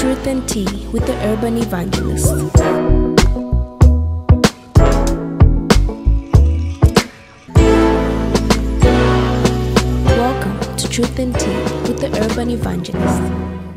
Truth and Tea with the Urban Evangelist. Welcome to Truth and Tea with the Urban Evangelist.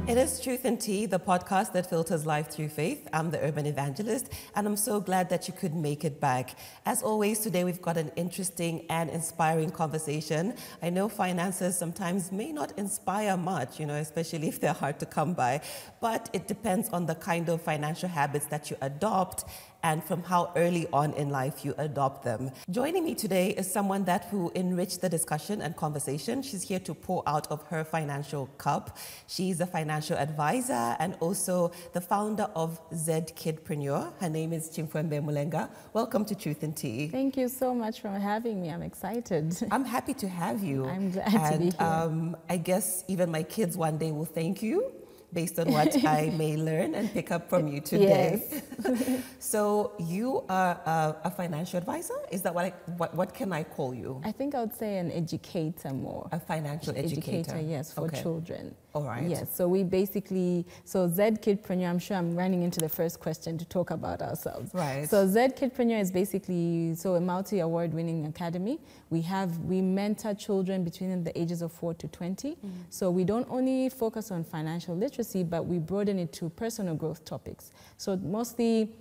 It is Truth and Tea, the podcast that filters life through faith. I'm the Urban Evangelist, and I'm so glad that you could make it back. As always, today we've got an interesting and inspiring conversation. I know finances sometimes may not inspire much, especially if they're hard to come by, but it depends on the kind of financial habits that you adopt and from how early on in life you adopt them. Joining me today is someone that will enrich the discussion and conversation. She's here to pour out of her financial cup. She's a financial advisor and also the founder of Zed Kidpreneur. Her name is Chimfwembe Mulenga. Welcome to Truth and Tea. Thank you so much for having me. I'm excited. I'm happy to have you. I'm glad to be here. I guess even my kids one day will thank you based on what I may learn and pick up from you today. Yes. So you are a financial advisor? Is that what can I call you? I think I would say an educator more. A financial educator? Yes, for children. All right. Yes, so we basically, Zed Kidpreneur, I'm sure I'm running into the first question to talk about ourselves. Right. So Zed Kidpreneur is basically a multi-award winning academy. We mentor children between the ages of 4 to 20. Mm-hmm. So we don't only focus on financial literacy, but we broaden it to personal growth topics. So mostly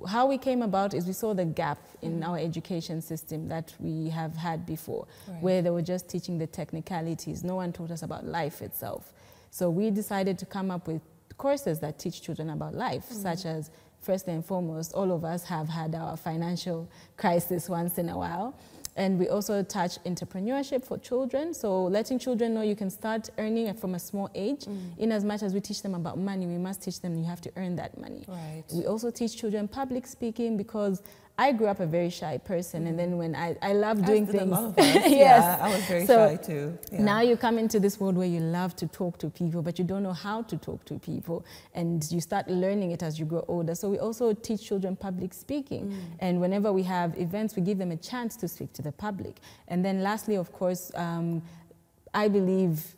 how we came about is we saw the gap in our education system that we have had before, where they were just teaching the technicalities. No one taught us about life itself. So we decided to come up with courses that teach children about life, such as, first and foremost, all of us have had our financial crisis once in a while. And we also touch entrepreneurship for children. So letting children know you can start earning from a small age. In as much as we teach them about money, we must teach them you have to earn that money. Right. We also teach children public speaking because I grew up a very shy person, and then when I love doing things. A lot of us. Yes. Yeah, I was very shy too. Yeah. Now you come into this world where you love to talk to people, but you don't know how to talk to people, and you start learning it as you grow older. So we also teach children public speaking, and whenever we have events, we give them a chance to speak to the public. And then lastly, of course, I believe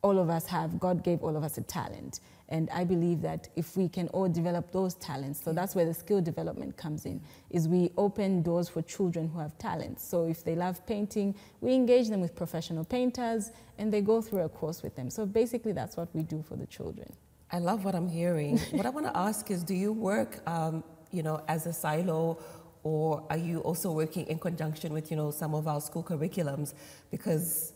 God gave all of us a talent. And I believe that if we can all develop those talents, so that's where the skill development comes in, is we open doors for children who have talents. So if they love painting, we engage them with professional painters, and they go through a course with them. So basically, that's what we do for the children. I love what I'm hearing. What I want to ask is, do you work, as a silo, or are you also working in conjunction with, some of our school curriculums? Because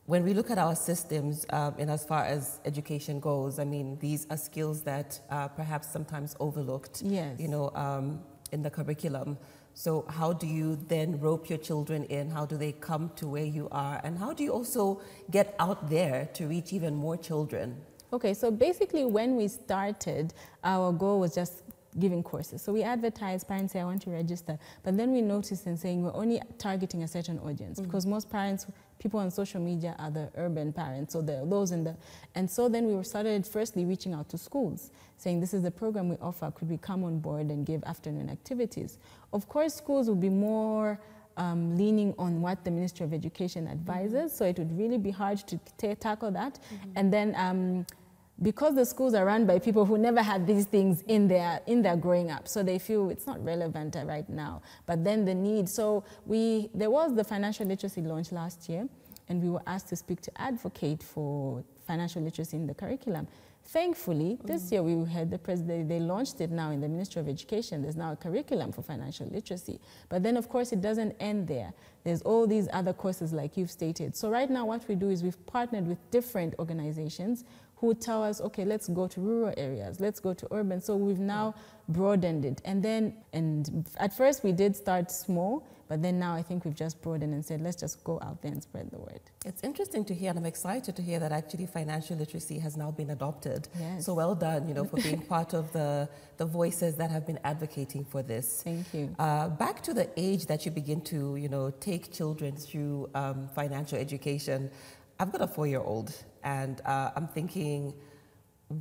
when we look at our systems, and as far as education goes, I mean, these are skills that are perhaps sometimes overlooked, yes, in the curriculum. So how do you then rope your children in? How do they come to where you are? And how do you also get out there to reach even more children? Okay, so basically when we started, our goal was just giving courses. So we advertise, parents say, I want to register. But then we noticed and saying we're only targeting a certain audience because most people on social media are the urban parents, so those and so then we started firstly reaching out to schools, saying this is the program we offer, could we come on board and give afternoon activities? Of course, schools will be more leaning on what the Ministry of Education advises, so it would really be hard to tackle that. And then because the schools are run by people who never had these things in their growing up, so they feel it's not relevant right now. But then the need, so there was the financial literacy launch last year, and we were asked to speak to advocate for financial literacy in the curriculum. Thankfully, this year we had the president, they launched it now in the Ministry of Education. There's now a curriculum for financial literacy. But then, of course, it doesn't end there. There's all these other courses like you've stated. So right now what we do is we've partnered with different organizations who tell us, okay, let's go to rural areas, let's go to urban. So we've now broadened it. And at first we did start small, but then now I think we've just broadened and said, let's just go out there and spread the word. It's interesting to hear, and I'm excited to hear that actually financial literacy has now been adopted. Yes. So well done, for being part of the voices that have been advocating for this. Thank you. Back to the age that you begin to, take children through financial education. I've got a 4-year-old, and I'm thinking,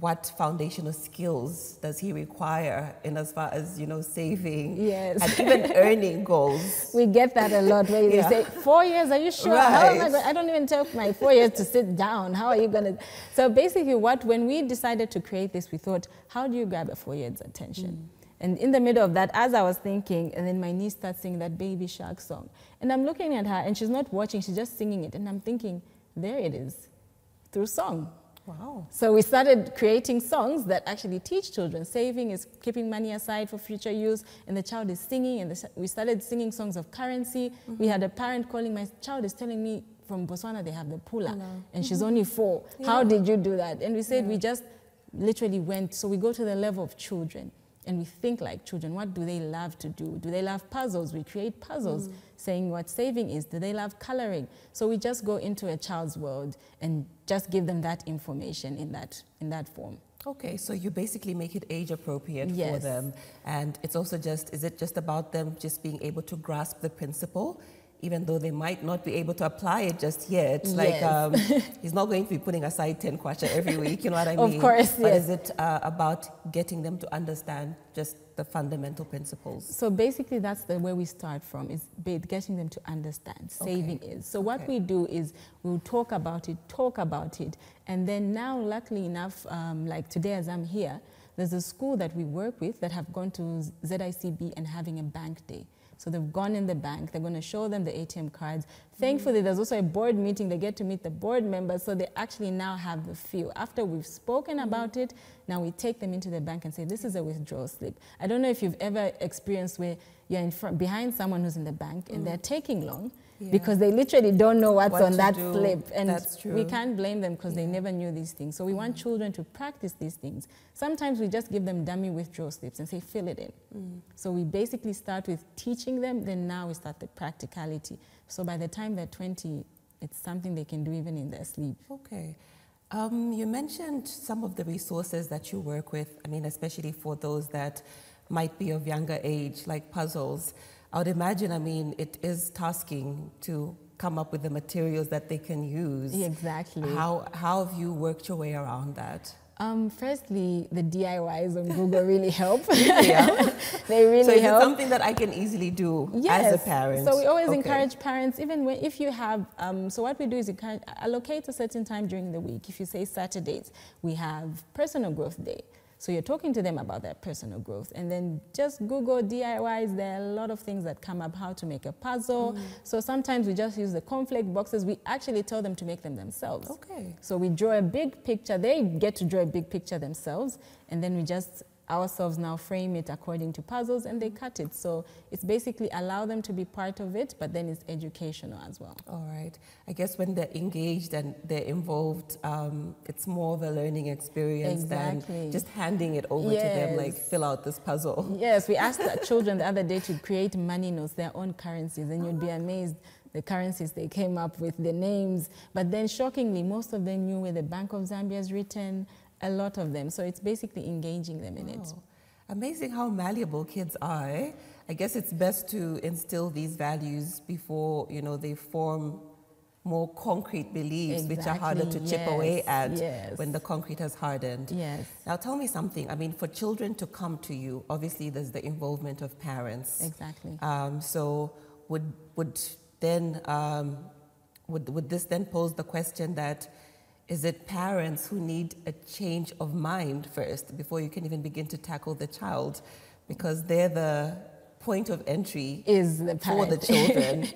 what foundational skills does he require in as far as, saving Yes. and even earning goals? We get that a lot where they say, 4 years, are you sure? Right. How am I going? I don't even take my 4 years to sit down. How are you going to? So basically when we decided to create this, we thought, how do you grab a 4-year-old's attention? And in the middle of that, as I was thinking, and then my niece starts singing that Baby Shark song. And I'm looking at her, and she's not watching, she's just singing it. And I'm thinking, there it is, through song. Wow. So we started creating songs that actually teach children. Saving is keeping money aside for future use, and the child is singing, and we started singing songs of currency. We had a parent calling, my child is telling me from Botswana they have the pula, and she's only 4. How did you do that? And we said we just literally went, so we go to the level of children. And we think like children. What do they love to do? Do they love puzzles? We create puzzles saying what saving is. Do they love coloring? So we just go into a child's world and just give them that information in that form. Okay, so you basically make it age appropriate for Yes. them. And it's also is it just about them just being able to grasp the principle, even though they might not be able to apply it just yet? Yes. He's not going to be putting aside 10 kwacha every week, you know what I Of mean? course, But yes. is it about getting them to understand just the fundamental principles? So basically that's where we start from, is getting them to understand saving is. So what we do is we'll talk about it, and then now luckily enough, like today as I'm here, there's a school that we work with that have gone to ZICB and having a bank day. So they've gone in the bank, they're going to show them the ATM cards. Thankfully, there's also a board meeting. They get to meet the board members, so they actually now have the feel. After we've spoken about it, now we take them into the bank and say, this is a withdrawal slip. I don't know if you've ever experienced where you're behind someone who's in the bank and they're taking long because they literally don't know what's on that slip. And That's true. we can't blame them because they never knew these things. So we want children to practice these things. Sometimes we just give them dummy withdrawal slips and say, fill it in. So we basically start with teaching them, then now we start the practicality. So by the time they're 20, it's something they can do even in their sleep. Okay. You mentioned some of the resources that you work with, I mean, especially for those that might be of younger age, like puzzles. I would imagine, I mean, it is tasking to come up with the materials that they can use. Exactly. How have you worked your way around that? Firstly, the DIYs on Google really help. Yeah. They really So is help. it something that I can easily do as a parent? So we always encourage parents, even if you have, so what we do is allocate a certain time during the week. If you say Saturdays, we have personal growth day. So you're talking to them about their personal growth, and then just Google DIYs. There are a lot of things that come up, how to make a puzzle. So sometimes we just use the cornflake boxes. We actually tell them to make them themselves. Okay. So we draw a big picture. They get to draw a big picture themselves, and then we just ourselves now frame it according to puzzles, and they cut it. So it's basically allow them to be part of it, but then it's educational as well. All right. I guess when they're engaged and they're involved, it's more of a learning experience than just handing it over to them, like, fill out this puzzle. Yes, we asked the children the other day to create money notes, their own currencies, and you'd be amazed the currencies they came up with, the names. But then shockingly, most of them knew where the Bank of Zambia is written, a lot of them. So it's basically engaging them in it. Amazing how malleable kids are. Eh? I guess it's best to instill these values before, you know, they form more concrete beliefs, which are harder to chip away at when the concrete has hardened. Yes. Now tell me something. I mean, for children to come to you, obviously there's the involvement of parents. Exactly. So would this then pose the question that, is it parents who need a change of mind first before you can even begin to tackle the child? Because they're the point of entry for the children.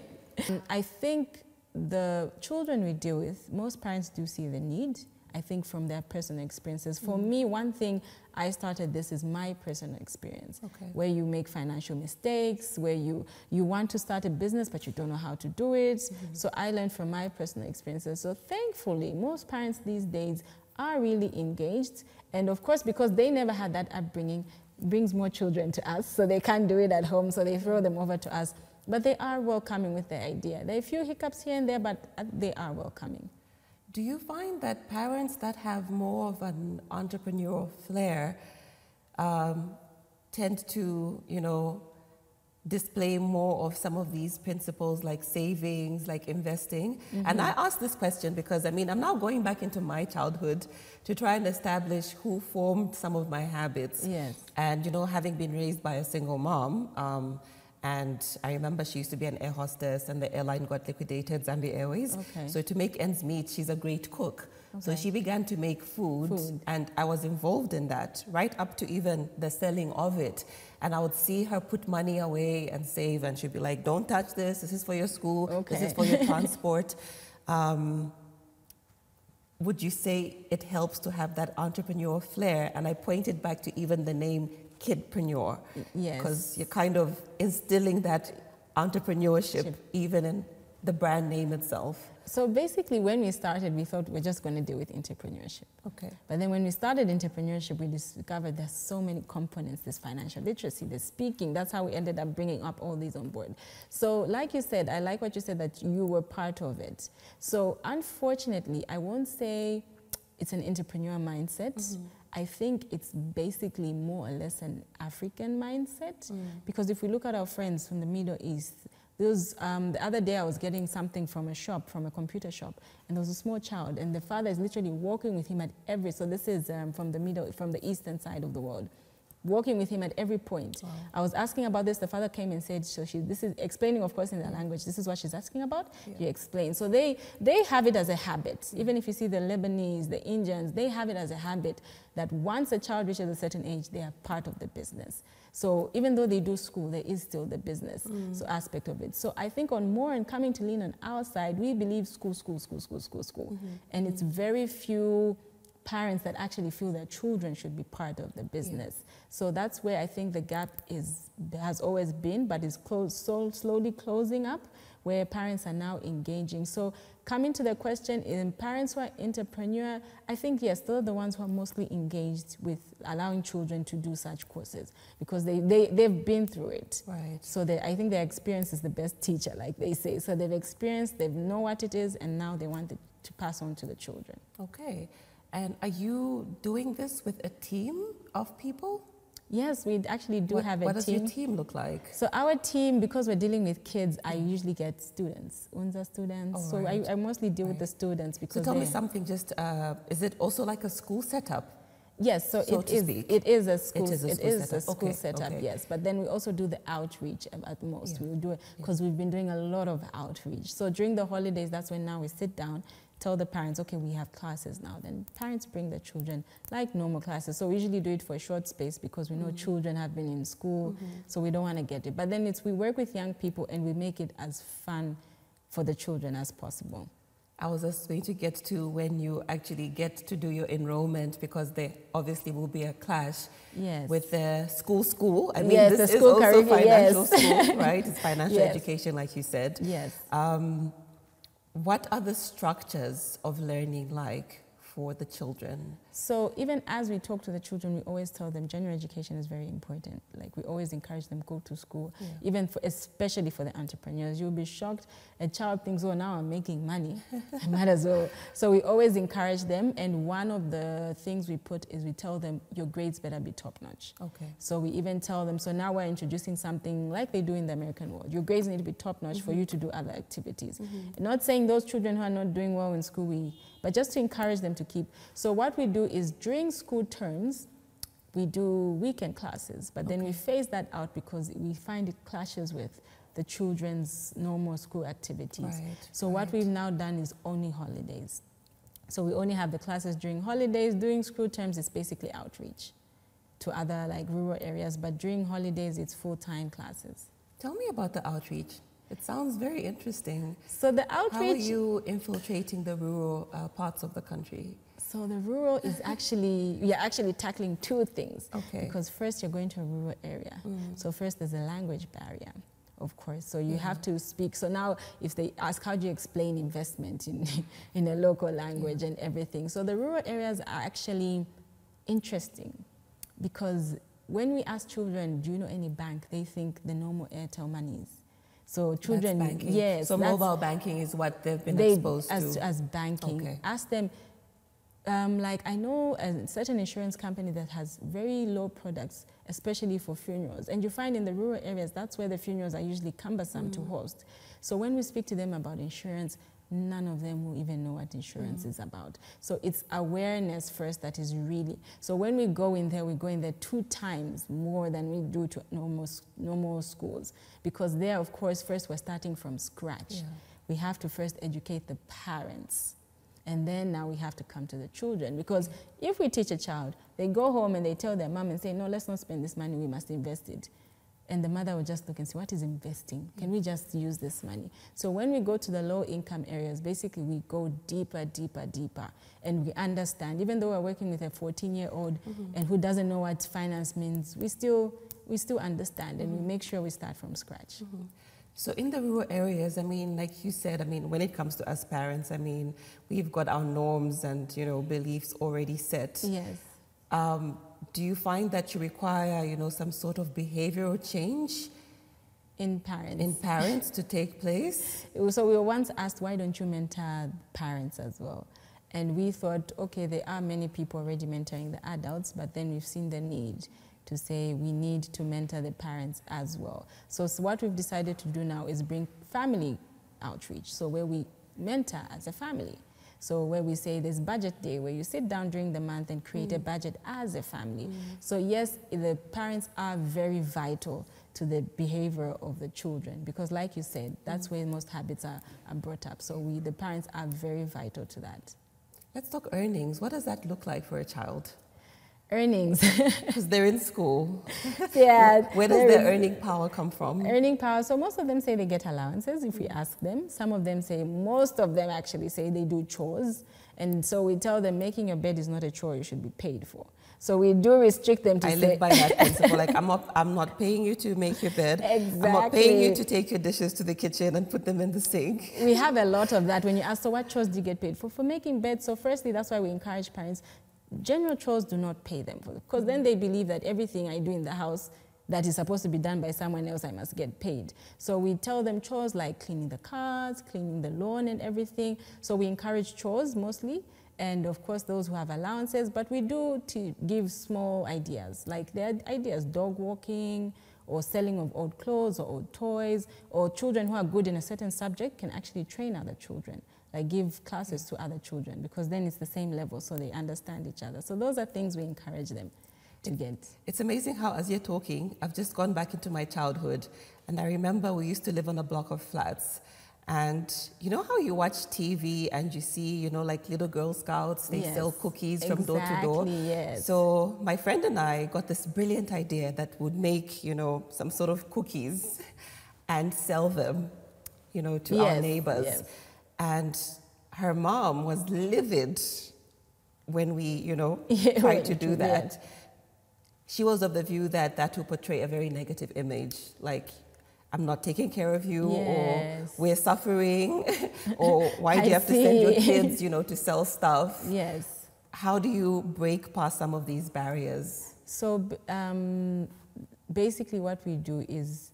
I think the children we deal with, most parents do see the need, I think, from their personal experiences. For me, one thing I started this is my personal experience, where you make financial mistakes, where you want to start a business but you don't know how to do it. So I learned from my personal experiences. So thankfully, most parents these days are really engaged. And of course, because they never had that upbringing, brings more children to us, so they can't do it at home, so they throw them over to us. But they are welcoming with the idea. There are a few hiccups here and there, but they are welcoming. Do you find that parents that have more of an entrepreneurial flair tend to, you know, display more of some of these principles like savings, like investing. And I asked this question because, I mean, I'm now going back into my childhood to try and establish who formed some of my habits. Yes. And, you know, having been raised by a single mom, and I remember she used to be an air hostess and the airline got liquidated, Zambia Airways. Okay. So to make ends meet, she's a great cook. So Okay. she began to make food, and I was involved in that, right up to even the selling of it. And I would see her put money away and save, and she'd be like, don't touch this, this is for your school, this is for your transport. Would you say it helps to have that entrepreneurial flair? And I pointed back to even the name Kidpreneur. Yes. Because you're kind of instilling that entrepreneurship even in the brand name itself. So basically, when we started, we thought we're just going to deal with entrepreneurship. Okay. But then when we started entrepreneurship, we discovered there's so many components. There's financial literacy, there's speaking. That's how we ended up bringing up all these on board. So like you said, I like what you said, that you were part of it. So unfortunately, I won't say it's an entrepreneur mindset. I think it's basically more or less an African mindset. Because if we look at our friends from the Middle East, the other day I was getting something from a shop, from a computer shop, and there was a small child, and the father is literally walking with him at every, so this is from the eastern side of the world, walking with him at every point. Wow. I was asking about this, the father came and said, so this is explaining, of course, in their language, this is what she's asking about, you explain. So they have it as a habit. Even if you see the Lebanese, the Indians, they have it as a habit that once a child reaches a certain age, they are part of the business. So even though they do school, there is still the business aspect of it. So I think coming to lean on our side, we believe school. And it's very few parents that actually feel their children should be part of the business. So that's where I think the gap has always been, but is slowly closing up, where parents are now engaging. So coming to the question, in parents who are entrepreneur, I think, yes, they're the ones who are mostly engaged with allowing children to do such courses, because they've been through it. Right. So I think their experience is the best teacher, like they say. So they've experienced, they know what it is, and now they want it to pass on to the children. Okay. And are you doing this with a team of people? Yes, we actually do have a team. What does your team look like? So our team, because we're dealing with kids, I usually get students, UNZA students. Oh, so right. I mostly deal with the students, because so tell me something, just, is it also like a school setup? Yes, so it is a school setup, okay. yes. But then we also do the outreach at most. We will do it because we've been doing a lot of outreach. So during the holidays, that's when now we sit down, tell the parents, okay, we have classes now. Then parents bring their children like normal classes. So we usually do it for a short space, because we know children have been in school, so we don't want to get it. But then we work with young people, and we make it as fun for the children as possible. I was just going to get to when you actually get to do your enrollment, because there obviously will be a clash with the school. I mean, this is also financial school, right? It's financial education, like you said. Yes. What are the structures of learning like for the children? So even as we talk to the children, we always tell them general education is very important. Like, we always encourage them, go to school, especially for the entrepreneurs. You'll be shocked. A child thinks, oh, now I'm making money. I might as well. So we always encourage them. And one of the things we put is we tell them, your grades better be top notch. Okay. So we even tell them, so now we're introducing something like they do in the American world. Your grades need to be top notch for you to do other activities. Not saying those children who are not doing well in school, but just to encourage them to keep. So what we do is during school terms, we do weekend classes, but then we phase that out because we find it clashes with the children's normal school activities. Right, so what we've now done is only holidays. So we only have the classes during holidays. During school terms, it's basically outreach to other like rural areas, but during holidays, it's full-time classes. Tell me about the outreach. It sounds very interesting. So the outreach... How are you infiltrating the rural parts of the country? So the rural is actually, we are actually tackling two things. Okay. Because first you're going to a rural area. So first there's a language barrier, of course. So you have to speak. So now if they ask, how do you explain investment in a local language and everything? So the rural areas are actually interesting because when we ask children, do you know any bank? They think the normal Airtel monies. So children, that's banking. Yes. So mobile banking is what they've been exposed to. As banking. Okay. Ask them, Like I know a certain insurance company that has very low products, especially for funerals. And you find in the rural areas, that's where the funerals are usually cumbersome to host. So when we speak to them about insurance, none of them will even know what insurance is about. So it's awareness first that is really, so when we go in there 2 times more than we do to normal schools. Because there, of course, first we're starting from scratch. Yeah. We have to first educate the parents. And then now we have to come to the children. Because if we teach a child, they go home and they tell their mom and say, no, let's not spend this money, we must invest it. And the mother will just look and say, what is investing? Can we just use this money? So when we go to the low income areas, basically we go deeper, deeper, deeper. And we understand, even though we're working with a 14-year-old and who doesn't know what finance means, we still understand and we make sure we start from scratch. So in the rural areas, I mean, like you said, I mean, when it comes to us parents, I mean, we've got our norms and, you know, beliefs already set. Yes. Do you find that you require, you know, some sort of behavioral change in parents? In parents to take place? So we were once asked, why don't you mentor parents as well? And we thought, okay, there are many people already mentoring the adults, but then we've seen the need to say we need to mentor the parents as well. So what we've decided to do now is bring family outreach, so where we mentor as a family. So where we say there's budget day, where you sit down during the month and create a budget as a family. So yes, the parents are very vital to the behavior of the children, because like you said, that's where most habits are brought up. So the parents are very vital to that. Let's talk earnings. What does that look like for a child? Earnings. Because they're in school. Yeah. Where does their earning power come from? Earning power. So most of them say they get allowances if we ask them. Some of them say, most of them actually say they do chores. And so we tell them making your bed is not a chore you should be paid for. So we do restrict them to I live by that principle. Like, I'm not paying you to make your bed. Exactly. I'm not paying you to take your dishes to the kitchen and put them in the sink. We have a lot of that when you ask, so what chores do you get paid for? For making beds. So firstly, that's why we encourage parents. General chores do not pay them for, because then they believe that everything I do in the house that is supposed to be done by someone else, I must get paid. So we tell them chores like cleaning the cars, cleaning the lawn and everything. So we encourage chores mostly, and of course those who have allowances, but we do give small ideas, like there are ideas, dog walking, or selling of old clothes or old toys, or children who are good in a certain subject can actually train other children. Like give classes to other children, because then it's the same level, so they understand each other. So those are things we encourage them to get. It's amazing how, as you're talking, I've just gone back into my childhood, and I remember we used to live on a block of flats. And you know how you watch TV and you see, you know, like little Girl Scouts, they sell cookies from door to door. Yes. So my friend and I got this brilliant idea that would make, you know, some sort of cookies and sell them, you know, to our neighbors. Yes. And her mom was livid when we, you know, tried to do that. She was of the view that that will portray a very negative image, like, I'm not taking care of you, or we're suffering, or why do you have to send your kids, you know, to sell stuff? Yes. How do you break past some of these barriers? So basically what we do is,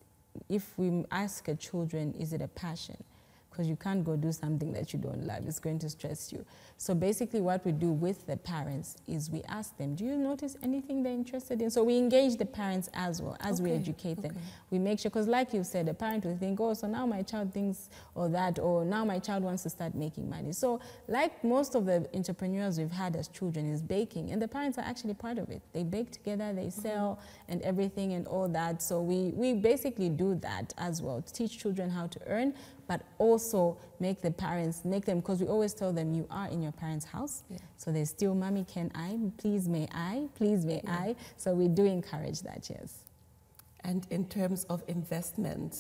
if we ask a children, is it a passion? Because you can't go do something that you don't love. It's going to stress you. So basically what we do with the parents is we ask them, do you notice anything they're interested in? So we engage the parents as well as we educate them. We make sure, because like you said, a parent will think, oh, so now my child thinks or that, or now my child wants to start making money. So like most of the entrepreneurs we've had as children is baking, and the parents are actually part of it. They bake together, they sell and everything and all that. So we basically do that as well, to teach children how to earn, but also make the parents, because we always tell them you are in your parents' house. So there's still, mommy, can I? Please, may I? Please, may I? So we do encourage that, yes. And in terms of investment,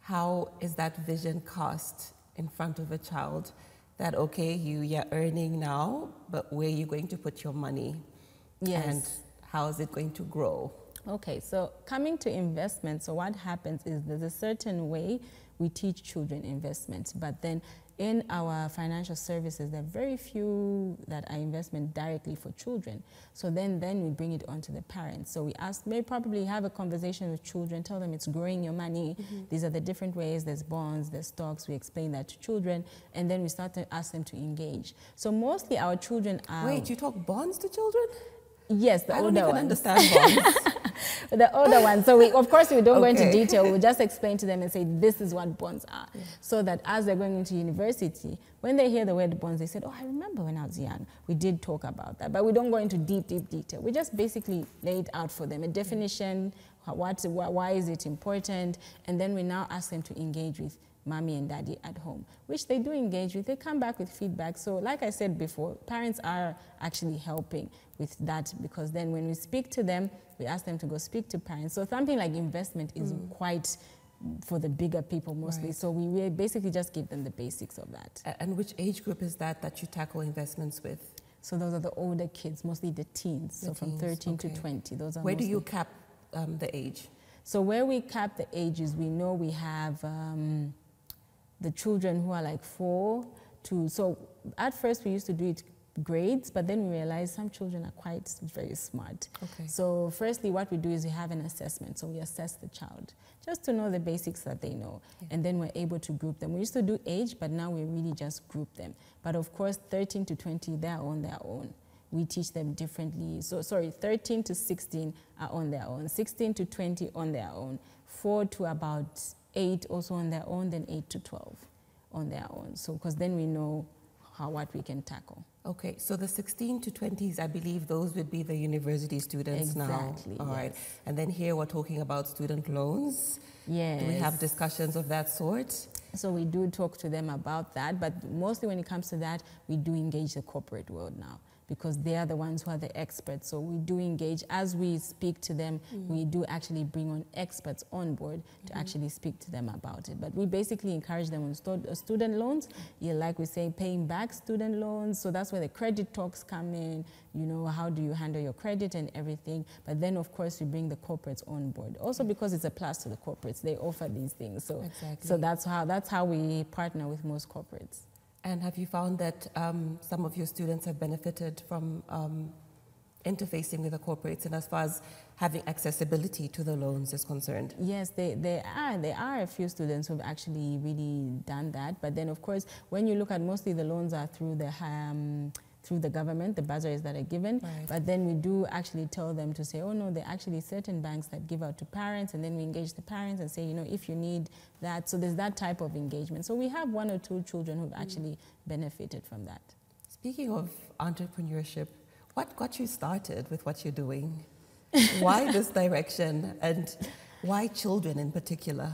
how is that vision cast in front of a child? That, okay, you're earning now, but where are you going to put your money? Yes. And how is it going to grow? Okay, so coming to investment, so what happens is there's a certain way we teach children investment, but then in our financial services, there are very few that are investment directly for children. So then we bring it on to the parents. So we ask, maybe probably have a conversation with children, tell them it's growing your money. These are the different ways, there's bonds, there's stocks. We explain that to children, and then we start to ask them to engage. So mostly our children are... Wait, you talk bonds to children? Yes, the older ones. I don't even understand bonds. The older ones. So we, of course, we don't go into detail. We'll just explain to them and say, this is what bonds are. Yeah. So that as they're going into university, when they hear the word bonds, they said, oh, I remember when I was young, we did talk about that. But we don't go into deep detail. We just basically lay it out for them, a definition, why is it important, and then we now ask them to engage with mommy and daddy at home, which they do engage with. They come back with feedback. So like I said before, parents are actually helping with that, because then when we speak to them, we ask them to go speak to parents. So something like investment is quite for the bigger people mostly. Right. So we basically just give them the basics of that. And which age group is that you tackle investments with? So those are the older kids, mostly the teens. So from 13 to 20. Those are Where do you cap the age? So where we cap the ages, we know we have the children who are like 4 to, so at first we used to do it grades, but then we realized some children are quite very smart. Okay. So firstly, what we do is we have an assessment. So we assess the child just to know the basics that they know. Yeah. And then we're able to group them. We used to do age, but now we really just group them. But of course, 13 to 20, they're on their own. We teach them differently. So sorry, 13 to 16 are on their own. 16 to 20 on their own. 4 to about 8 also on their own, then 8 to 12 on their own. So, because then we know what we can tackle. Okay, so the 16 to 20s, I believe those would be the university students now. Exactly, all right. And then here we're talking about student loans. Yes. Do we have discussions of that sort? So we do talk to them about that, but mostly when it comes to that, we do engage the corporate world now, because they are the ones who are the experts. So we do engage, as we speak to them, we do actually bring on experts on board to actually speak to them about it. But we basically encourage them on student loans, like we say, paying back student loans. So that's where the credit talks come in, you know, how do you handle your credit and everything. But then, of course, we bring the corporates on board. Also because it's a plus to the corporates, they offer these things. So, so that's how we partner with most corporates. And have you found that some of your students have benefited from interfacing with the corporates, and as far as having accessibility to the loans is concerned? Yes, there are a few students who've actually really done that. But then, of course, when you look at mostly the loans are through the government, the bursaries that are given. Right. But then we do actually tell them to say, oh no, there are actually certain banks that give out to parents, and then we engage the parents and say, you know, if you need that. So there's that type of engagement. So we have 1 or 2 children who've actually benefited from that. Speaking of entrepreneurship, what got you started with what you're doing? Why this direction, and why children in particular?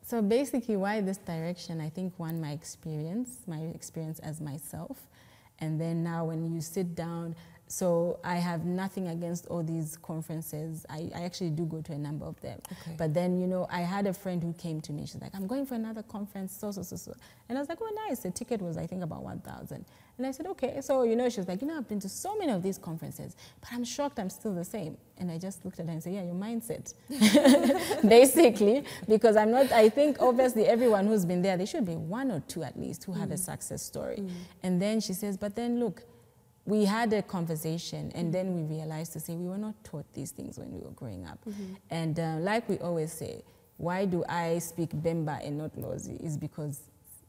So basically, why this direction? I think one, my experience as myself. And then now when you sit down, so I have nothing against all these conferences. I actually do go to a number of them. Okay. But then, you know, I had a friend who came to me. She's like, I'm going for another conference, so. And I was like, oh, nice. The ticket was, I think, about 1,000. And I said, okay. So, you know, she was like, you know, I've been to so many of these conferences, but I'm shocked I'm still the same. And I just looked at her and said, yeah, your mindset. Basically, because I think obviously everyone who's been there, there should be 1 or 2 at least who have a success story. And then she says, but then look, we had a conversation, and then we realized to say we were not taught these things when we were growing up. And like we always say, why do I speak Bemba and not Lozi? Is because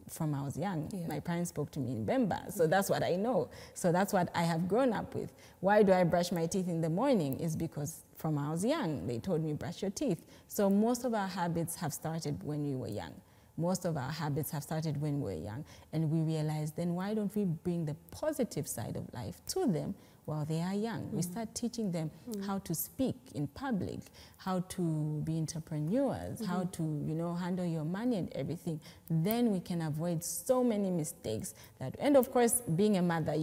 from I was young, my parents spoke to me in Bemba, so that's what I know. So that's what I have grown up with. Why do I brush my teeth in the morning? Is because from I was young, they told me brush your teeth. So most of our habits have started when we were young. Most of our habits have started when we were young, and we realized, then why don't we bring the positive side of life to them while they are young? We start teaching them how to speak in public, how to be entrepreneurs, how to, you know, handle your money and everything. Then we can avoid so many mistakes that, and of course, being a mother,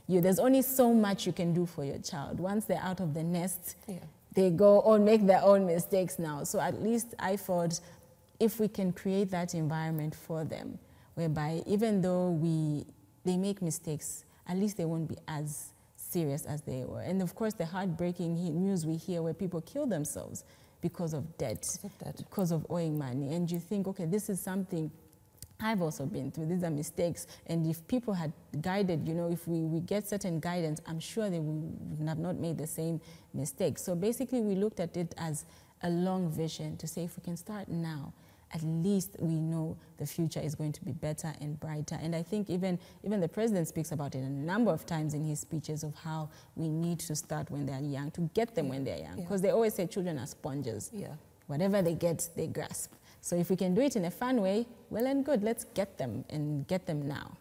there's only so much you can do for your child. Once they're out of the nest, they go on, make their own mistakes now. So at least I thought, if we can create that environment for them, whereby even though they make mistakes, at least they won't be as serious as they were. And of course, the heartbreaking news we hear where people kill themselves because of debt, because of owing money. And you think, okay, this is something, I've also been through. These are mistakes. And if people had guided, you know, if we get certain guidance, I'm sure they would have not made the same mistakes. So basically, we looked at it as a long vision to say if we can start now, at least we know the future is going to be better and brighter. And I think even the president speaks about it a number of times in his speeches of how we need to start when they're young, to get them when they're young. Because they always say children are sponges. Yeah. Whatever they get, they grasp. So if we can do it in a fun way, well and good, let's get them and get them now.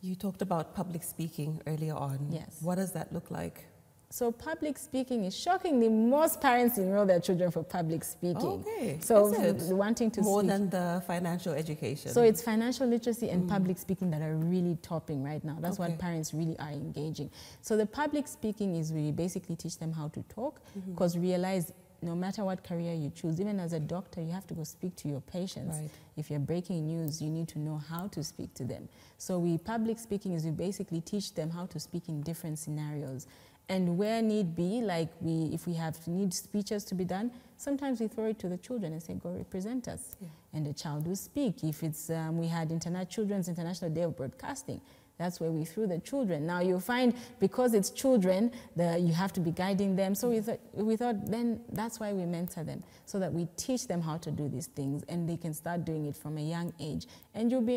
You talked about public speaking earlier on. Yes. What does that look like? So public speaking is shockingly, most parents enroll their children for public speaking. Okay. So wanting to more speak. than the financial education. So it's financial literacy and public speaking that are really topping right now. That's what parents really are engaging. So the public speaking is we basically teach them how to talk, because realize no matter what career you choose, even as a doctor, you have to go speak to your patients. Right. If you're breaking news, you need to know how to speak to them. So public speaking is we basically teach them how to speak in different scenarios. And where need be, like if we need speeches to be done, sometimes we throw it to the children and say, go represent us. Yeah. And the child will speak. If it's, we had Children's International Day of Broadcasting, that's where we threw the children. Now you'll find, because it's children, you have to be guiding them. So we thought then that's why we mentor them, so that we teach them how to do these things and they can start doing it from a young age. And you'll be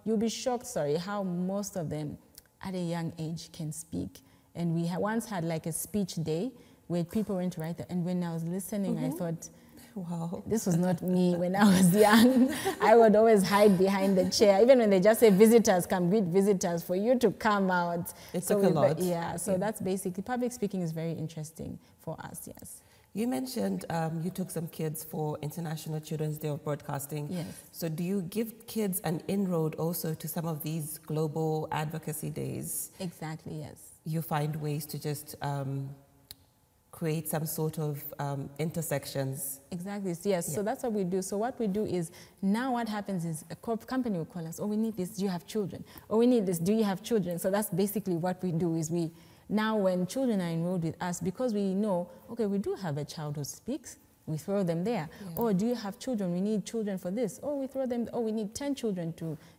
you'll be shocked, how most of them at a young age can speak. And we once had like a speech day where people went to write that. And when I was listening, I thought, wow, this was not me when I was young. I would always hide behind the chair. Even when they just say visitors, come greet visitors, for you to come out. It took a lot. Yeah, so that's basically, public speaking is very interesting for us, yes. You mentioned you took some kids for International Children's Day of Broadcasting. Yes. So do you give kids an inroad also to some of these global advocacy days? Exactly, yes. You find ways to just create some sort of intersections. Exactly, yes. So that's what we do. So what we do is, now what happens is a company will call us, oh, we need this, do you have children? Oh, we need this, do you have children? So that's basically what we do is now when children are enrolled with us, because we know, okay, we do have a child who speaks, we throw them there. Yeah. Oh, do you have children? We need children for this. Oh, we throw them, oh, we need 10 children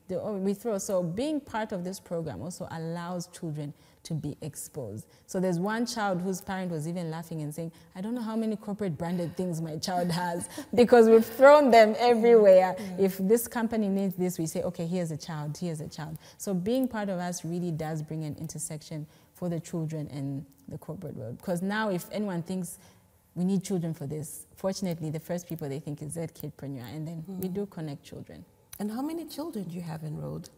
we throw. So being part of this program also allows children to be exposed. So there's one child whose parent was even laughing and saying, I don't know how many corporate branded things my child has, because we've thrown them everywhere. Yeah. If this company needs this, we say, okay, here's a child, here's a child. So being part of us really does bring an intersection for the children and the corporate world. Because now if anyone thinks we need children for this, fortunately, the first people they think is Zed Kidpreneur, and then we do connect children. And how many children do you have enrolled?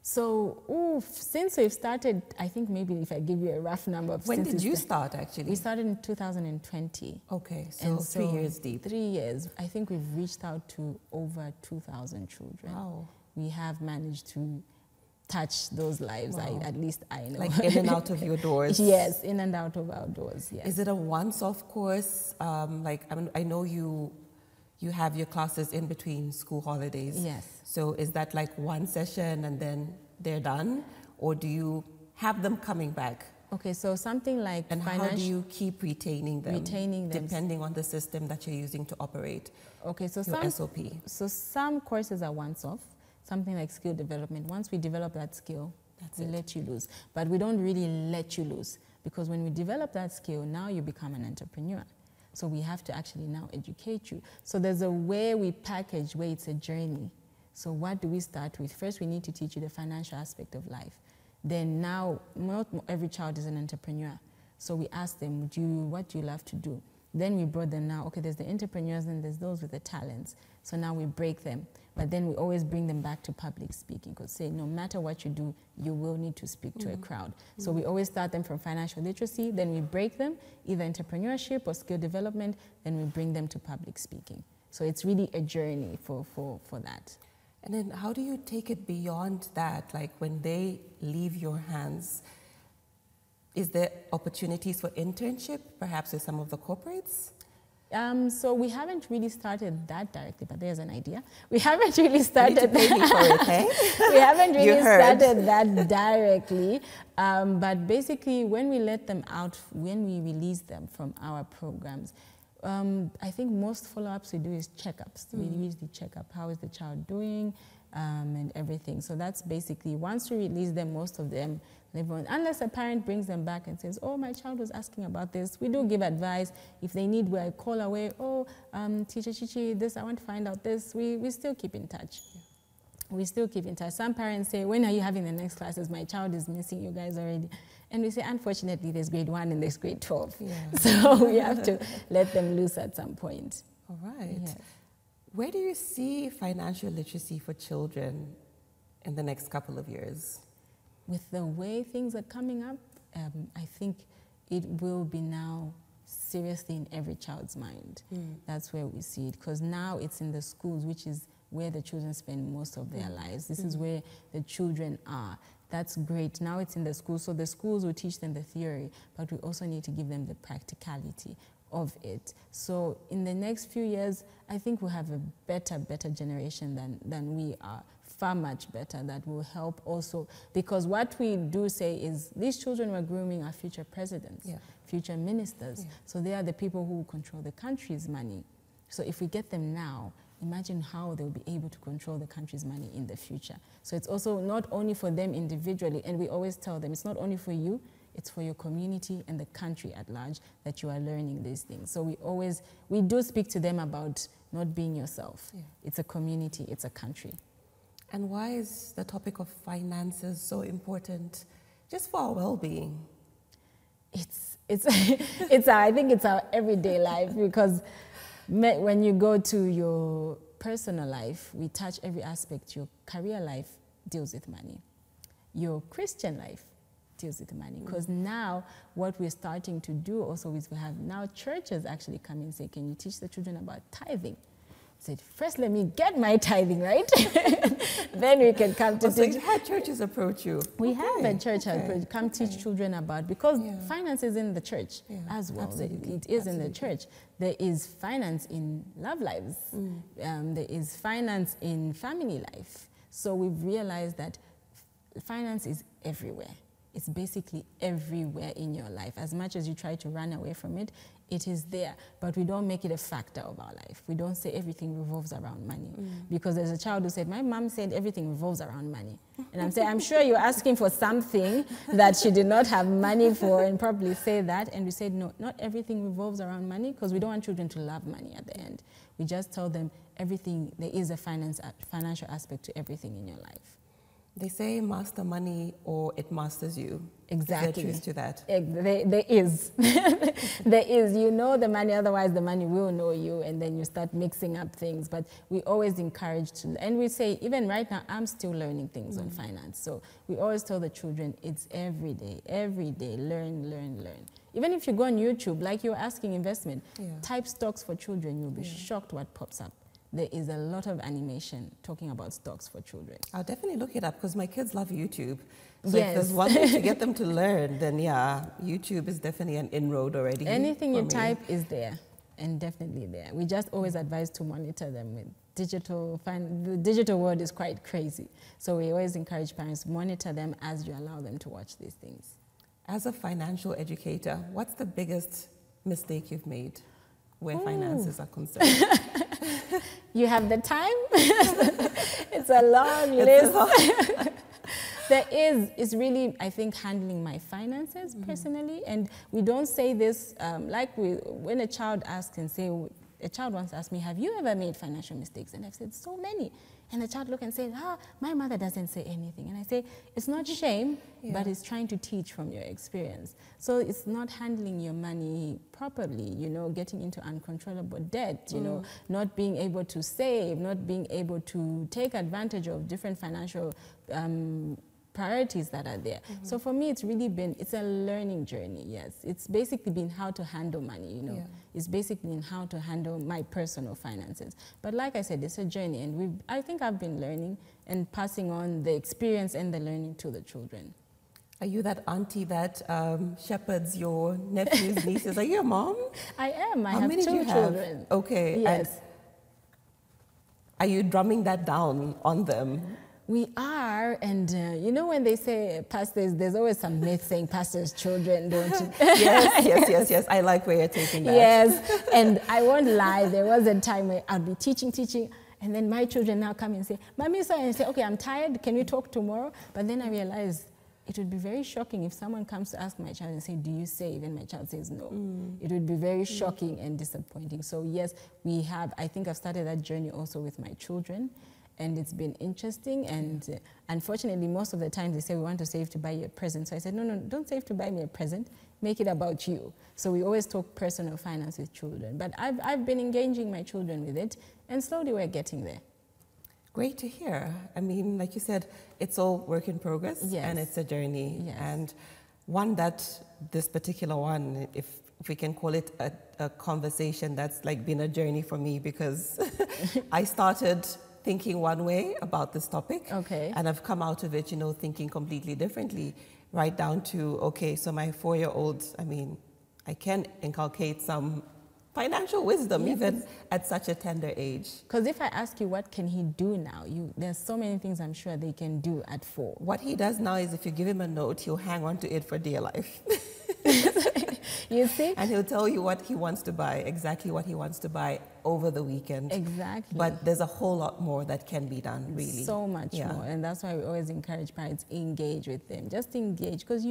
So, since we've started, I think maybe if I give you a rough number of... When did you start, actually? We started in 2020. Okay, so 3 years deep. 3 years. I think we've reached out to over 2,000 children. Wow. We have managed to touch those lives, wow. At least I know. Like in and out of your doors? Yes, in and out of our doors, yes. Is it a once-off course? I know you have your classes in between school holidays. Yes. So is that like one session and then they're done? Or do you have them coming back? Okay, so something like and how do you keep retaining them? Retaining them. Depending on the system that you're using to operate your SOP. So some courses are once-off. Something like skill development. Once we develop that skill, we let you loose. But we don't really let you loose, because when we develop that skill, now you become an entrepreneur. So we have to actually now educate you. So there's a way we package where it's a journey. So what do we start with? First, we need to teach you the financial aspect of life. Then now, not every child is an entrepreneur. So we ask them, what do you love to do? Then we brought them now, okay, there's the entrepreneurs and there's those with the talents. So now we break them. But then we always bring them back to public speaking, because say no matter what you do, you will need to speak to a crowd. So we always start them from financial literacy, then we break them, either entrepreneurship or skill development, then we bring them to public speaking. So it's really a journey for that. And then how do you take it beyond that? Like when they leave your hands, is there opportunities for internship, perhaps with some of the corporates? So we haven't really started that directly, but there's an idea. We haven't really started that. Pay me for it, hey? We haven't really started that directly. But basically, when we let them out, when we release them from our programs, I think most follow-ups we do is checkups. We usually check up how is the child doing and everything. So that's basically, once we release them, most of them live on, unless a parent brings them back and says, oh, my child was asking about this. We do give advice. If they need, we call away, oh, Teacher Chichi, this, I want to find out this. We still keep in touch. We still keep in touch. Some parents say, when are you having the next classes? My child is missing you guys already. And we say, unfortunately, there's grade 1 and there's grade 12. Yeah. So we have to let them loose at some point. All right. Yeah. Where do you see financial literacy for children in the next couple of years? With the way things are coming up, I think it will be now seriously in every child's mind. That's where we see it, because now it's in the schools, which is where the children spend most of their lives. This is where the children are. That's great. Now it's in the schools, so the schools will teach them the theory, but we also need to give them the practicality of it. So in the next few years, I think we'll have a better generation than we are. Far much better, that will help also, because what we do say is these children we're grooming are future presidents, future ministers. So they are the people who control the country's money. So if we get them now, imagine how they'll be able to control the country's money in the future. So it's also not only for them individually, and we always tell them it's not only for you, it's for your community and the country at large that you are learning these things. So we do speak to them about not being yourself. It's a community, it's a country. And why is the topic of finances so important just for our well-being? I think it's our everyday life, because when you go to your personal life, we touch every aspect. Your career life deals with money. Your Christian life deals with money. Because now what we're starting to do also is we have now churches actually come and say, can you teach the children about tithing? Said, first let me get my tithing right, then we can come to teach. So you've had churches approach you? We have a church approach, come teach children about, because finance is in the church as well. Absolutely. It is in the church. There is finance in love lives. There is finance in family life. So we've realized that finance is everywhere. It's basically everywhere in your life. As much as you try to run away from it, it is there, but we don't make it a factor of our life. We don't say everything revolves around money, because there's a child who said, my mom said everything revolves around money. And I'm saying, I'm sure you're asking for something that she did not have money for, and probably say that. And we said, no, not everything revolves around money, because we don't want children to love money at the end. We just tell them everything, there is a financial aspect to everything in your life. They say master money or it masters you. Exactly. Is there truth to that? There is. There is. You know the money, otherwise the money will know you, and then you start mixing up things. But we always encourage to, and we say, even right now, I'm still learning things on finance. So we always tell the children, it's every day, learn, learn, learn. Even if you go on YouTube, like you're asking investment, type stocks for children, you'll be shocked what pops up. There is a lot of animation talking about stocks for children. I'll definitely look it up, because my kids love YouTube. So if there's one way to get them to learn, then YouTube is definitely an inroad already. Anything you type is there, and definitely there. We just always advise to monitor them with digital. The digital world is quite crazy. So we always encourage parents to monitor them as you allow them to watch these things. As a financial educator, what's the biggest mistake you've made where finances are concerned? You have the time? It's a long list. It's really, I think, handling my finances personally. And we don't say this, when a child asks and say, a child once asked me, have you ever made financial mistakes? And I've said, so many. And the child look and say, my mother doesn't say anything. And I say, it's not shame, but it's trying to teach from your experience. So it's not handling your money properly, getting into uncontrollable debt, not being able to save, not being able to take advantage of different financial priorities that are there. So for me, it's really been, it's a learning journey, yes. It's basically been how to handle money, It's basically in how to handle my personal finances. But like I said, it's a journey, and I think I've been learning and passing on the experience and the learning to the children. Are you that auntie that shepherds your nephews, nieces? Are you a mom? I am. I have two children. Okay. Yes. And are you drumming that down on them? We are, and you know when they say pastors, there's always some myth saying pastors' children, don't you? Yes. I like where you're taking that. Yes, and I won't lie, there was a time where I'd be teaching, and then my children now come and say, Mommy, so, and I say, okay, I'm tired, can we talk tomorrow? But then I realized it would be very shocking if someone comes to ask my child and say, do you save? And my child says no. It would be very shocking and disappointing. So yes, we have, I think I've started that journey also with my children. And it's been interesting, and unfortunately, most of the time they say we want to save to buy you a present. So I said, no, don't save to buy me a present. Make it about you. So we always talk personal finance with children. But I've been engaging my children with it, and slowly we're getting there. Great to hear. I mean, like you said, it's all work in progress, and it's a journey. Yes. And one that, this particular one, if we can call it a conversation, that's like been a journey for me, because I started thinking one way about this topic. Okay. And I've come out of it, you know, thinking completely differently, right down to, okay, so my 4-year-old, I mean, I can inculcate some financial wisdom even at such a tender age. Because if I ask you, what can he do now? There's so many things I'm sure they can do at 4. What he does now is if you give him a note, he'll hang on to it for dear life. You see? And he'll tell you what he wants to buy, exactly what he wants to buy over the weekend. Exactly. But there's a whole lot more that can be done, really. So much more. And that's why we always encourage parents, engage with them. Just engage, because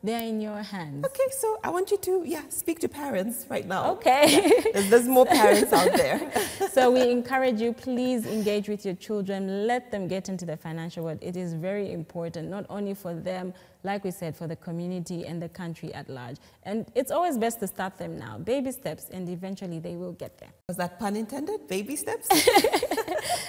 they're in your hands. Okay, so I want you to, speak to parents right now. Okay. Yeah, there's more parents out there. So we encourage you, please engage with your children. Let them get into the financial world. It is very important, not only for them, like we said, for the community and the country at large. And it's always best to start them now. Baby steps, and eventually they will get there. Was that pun intended? Baby steps?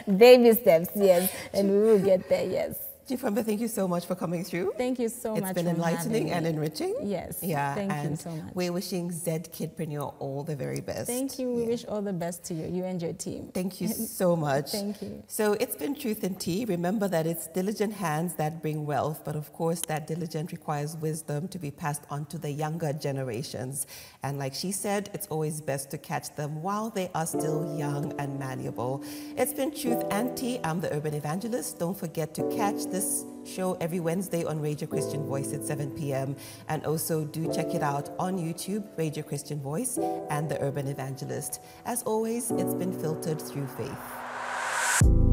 Baby steps, yes. And we will get there, yes. Chimfwembe, thank you so much for coming through. Thank you so much. It's been enlightening and enriching. Yes. Yeah. Thank you so much. We're wishing Zed Kidpreneur all the very best. Thank you. We wish all the best to you and your team. Thank you so much. Thank you. So it's been Truth and Tea. Remember that it's diligent hands that bring wealth, but of course that diligence requires wisdom to be passed on to the younger generations. And like she said, it's always best to catch them while they are still young and malleable. It's been Truth and Tea. I'm the Urban Evangelist. Don't forget to catch this show every Wednesday on Radio Christian Voice at 7 p.m. And also do check it out on YouTube, Radio Christian Voice and the Urban Evangelist. As always, it's been filtered through faith.